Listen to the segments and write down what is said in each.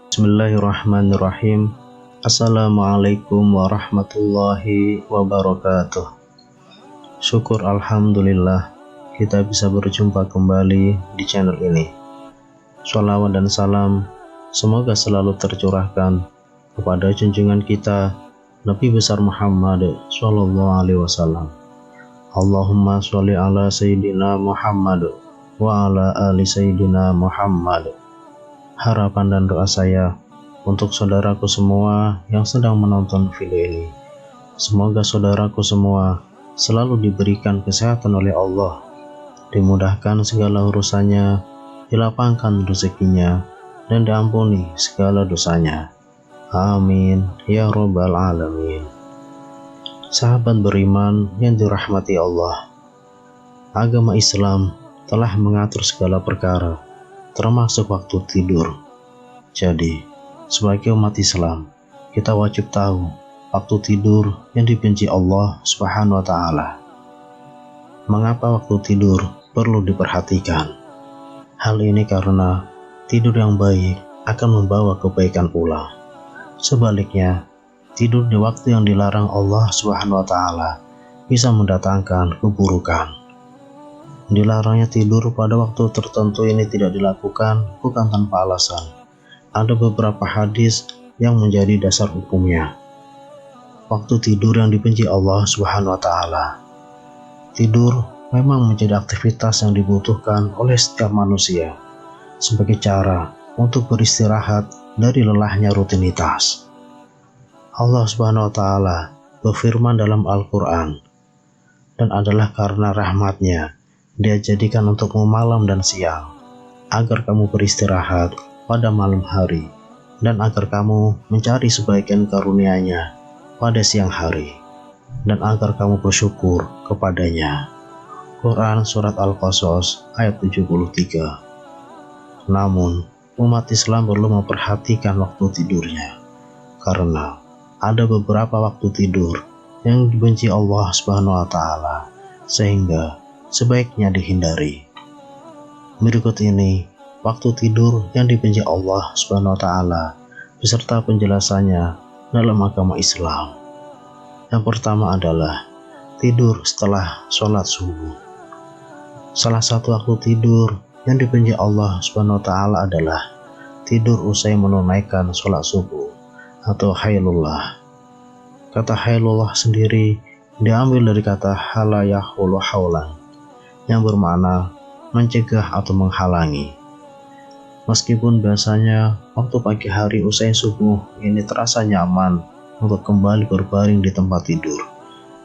Bismillahirrahmanirrahim. Assalamualaikum warahmatullahi wabarakatuh. Syukur alhamdulillah kita bisa berjumpa kembali di channel ini. Shalawat dan salam semoga selalu tercurahkan kepada junjungan kita Nabi besar Muhammad sallallahu alaihi wasallam. Allahumma sholli ala sayyidina Muhammad wa ala ali sayyidina Muhammad. Harapan dan doa saya untuk saudaraku semua yang sedang menonton video ini, semoga saudaraku semua selalu diberikan kesehatan oleh Allah, dimudahkan segala urusannya, dilapangkan rezekinya, dan diampuni segala dosanya. Amin ya robbal alamin. Sahabat beriman yang dirahmati Allah, agama Islam telah mengatur segala perkara, termasuk waktu tidur. Jadi, sebagai umat Islam, kita wajib tahu waktu tidur yang dibenci Allah Subhanahu wa Ta'ala. Mengapa waktu tidur perlu diperhatikan? Hal ini karena tidur yang baik akan membawa kebaikan pula. Sebaliknya, tidur di waktu yang dilarang Allah Subhanahu wa Ta'ala bisa mendatangkan keburukan. Dilarangnya tidur pada waktu tertentu ini tidak dilakukan bukan tanpa alasan. Ada beberapa hadis yang menjadi dasar hukumnya. Waktu tidur yang dibenci Allah Subhanahu wa Ta'ala. Tidur memang menjadi aktivitas yang dibutuhkan oleh setiap manusia sebagai cara untuk beristirahat dari lelahnya rutinitas. Allah Subhanahu wa Ta'ala berfirman dalam Al-Quran, dan adalah karena rahmatnya Dia jadikan untukmu malam dan siang, agar kamu beristirahat pada malam hari, dan agar kamu mencari sebagian karunia-Nya pada siang hari, dan agar kamu bersyukur kepadanya. Quran Surat Al-Qasas ayat 73. Namun, umat Islam perlu memperhatikan waktu tidurnya, karena ada beberapa waktu tidur yang dibenci Allah Subhanahu wa Ta'ala, sehingga sebaiknya dihindari. Berikut ini waktu tidur yang dibenci Allah Subhanahu wa Ta'ala beserta penjelasannya dalam agama Islam. Yang pertama adalah tidur setelah sholat subuh. Salah satu waktu tidur yang dibenci Allah Subhanahu wa Ta'ala adalah tidur usai menunaikan sholat subuh atau hailullah. Kata hailullah sendiri diambil dari kata hala yahulu haulan, yang bermakna mencegah atau menghalangi. Meskipun biasanya waktu pagi hari usai subuh ini terasa nyaman untuk kembali berbaring di tempat tidur,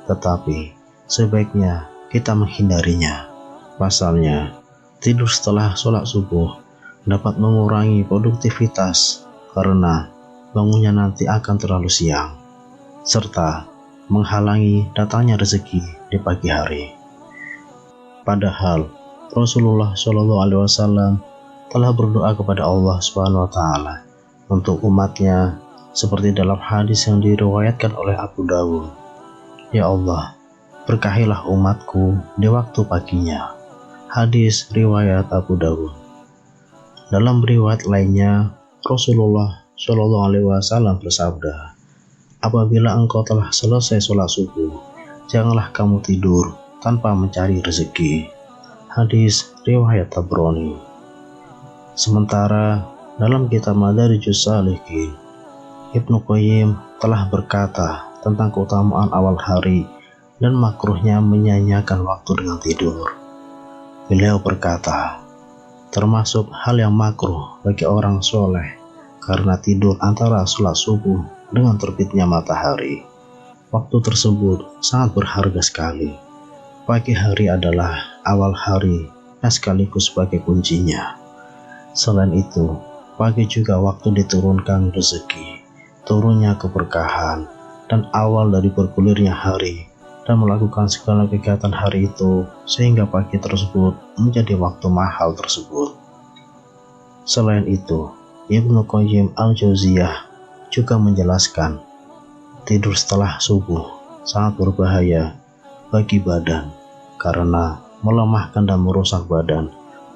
tetapi sebaiknya kita menghindarinya. Pasalnya, tidur setelah sholat subuh dapat mengurangi produktivitas karena bangunnya nanti akan terlalu siang, serta menghalangi datangnya rezeki di pagi hari. Padahal Rasulullah Shallallahu Alaihi Wasallam telah berdoa kepada Allah Subhanahu Wa Taala untuk umatnya, seperti dalam hadis yang diriwayatkan oleh Abu Dawud. Ya Allah, berkahilah umatku di waktu paginya. Hadis riwayat Abu Dawud. Dalam riwayat lainnya, Rasulullah Shallallahu Alaihi Wasallam bersabda, apabila engkau telah selesai sholat subuh, janganlah kamu tidur tanpa mencari rezeki. Hadis riwayat Tabrani. Sementara dalam kitab Madarijus Salikin, Ibnu Qayyim telah berkata tentang keutamaan awal hari dan makruhnya menyanyiakan waktu dengan tidur. Beliau berkata, termasuk hal yang makruh bagi orang soleh karena tidur antara sholat subuh dengan terbitnya matahari. Waktu tersebut sangat berharga sekali. Pagi hari adalah awal hari dan sekaligus sebagai kuncinya. Selain itu, pagi juga waktu diturunkan rezeki, turunnya keberkahan, dan awal dari bergulirnya hari dan melakukan segala kegiatan hari itu sehingga pagi tersebut menjadi waktu mahal tersebut. Selain itu, Ibnu Qayyim al-Jauziyah juga menjelaskan tidur setelah subuh sangat berbahaya bagi badan karena melemahkan dan merusak badan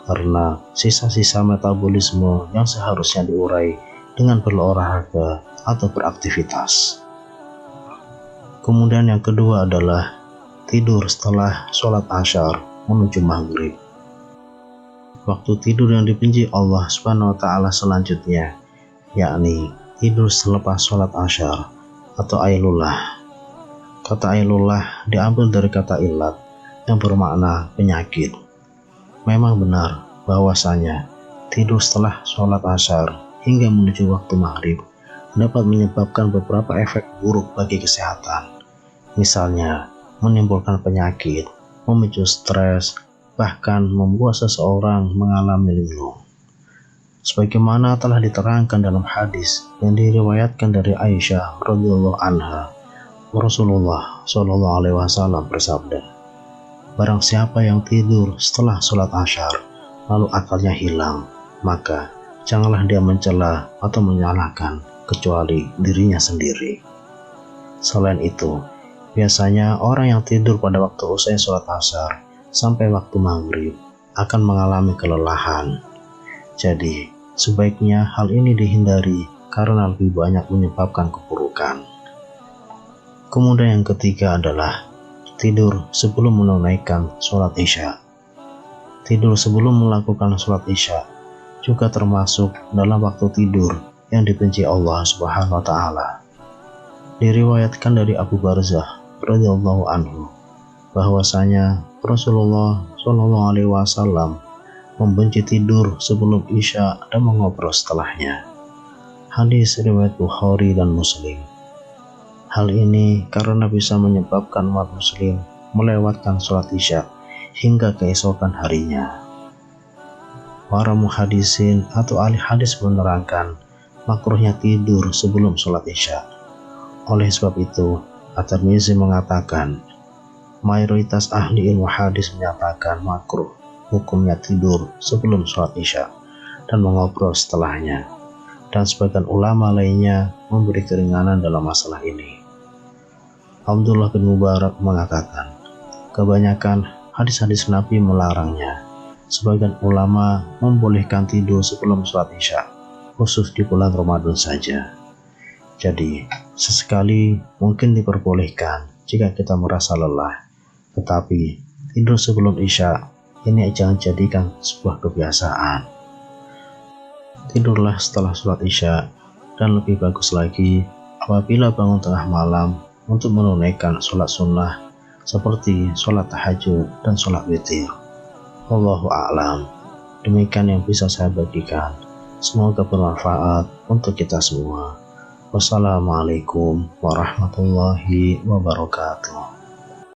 karena sisa-sisa metabolisme yang seharusnya diurai dengan berolahraga atau beraktivitas. Kemudian yang kedua adalah tidur setelah sholat Asyar menuju maghrib. Waktu tidur yang dibenci Allah Subhanahu wa Ta'ala selanjutnya, yakni tidur selepas sholat Asyar atau Ailullah. Kata Ailullah diambil dari kata ilat yang bermakna penyakit. Memang benar bahwasanya tidur setelah sholat Asyar hingga menuju waktu maghrib dapat menyebabkan beberapa efek buruk bagi kesehatan. Misalnya, menimbulkan penyakit, memicu stres, bahkan membuat seseorang mengalami linglung. Sebagaimana telah diterangkan dalam hadis yang diriwayatkan dari Aisyah radhiyallahu anha, Rasulullah Shallallahu alaihi wasallam bersabda, "Barang siapa yang tidur setelah sholat Asyar lalu akalnya hilang, maka janganlah dia mencela atau menyalahkan kecuali dirinya sendiri." Selain itu, biasanya orang yang tidur pada waktu usai sholat Asyar sampai waktu maghrib akan mengalami kelelahan. Jadi, sebaiknya hal ini dihindari karena lebih banyak menyebabkan keburukan. Kemudian yang ketiga adalah tidur sebelum menunaikan sholat Isya. Tidur sebelum melakukan sholat Isya juga termasuk dalam waktu tidur yang dibenci Allah Subhanahu wa Ta'ala. Diriwayatkan dari Abu Barzah radhiyallahu anhu bahwasanya Rasulullah Shallallahu alaihi wasallam membenci tidur sebelum Isya dan mengobrol setelahnya. Hadis riwayat Bukhari dan Muslim. Hal ini karena bisa menyebabkan umat muslim melewatkan sholat Isya hingga keesokan harinya. Para muhadisin atau ahli hadis menerangkan makruhnya tidur sebelum sholat Isya. Oleh sebab itu, At-Tirmizi mengatakan, mayoritas ahli ilmu hadis menyatakan makruh hukumnya tidur sebelum sholat Isya dan mengobrol setelahnya, dan sebagian ulama lainnya memberi keringanan dalam masalah ini. Abdullah bin Mubarak mengatakan, kebanyakan hadis-hadis Nabi melarangnya. Sebagian ulama membolehkan tidur sebelum sholat Isya, khusus di bulan Ramadan saja. Jadi, sesekali mungkin diperbolehkan jika kita merasa lelah, tetapi tidur sebelum Isya ini jangan jadikan sebuah kebiasaan. Tidurlah setelah sholat Isya, dan lebih bagus lagi apabila bangun tengah malam untuk menunaikan sholat sunnah seperti sholat tahajud dan sholat witir. Wallahu a'lam. Demikian yang bisa saya bagikan. Semoga bermanfaat untuk kita semua. Wassalamualaikum warahmatullahi wabarakatuh.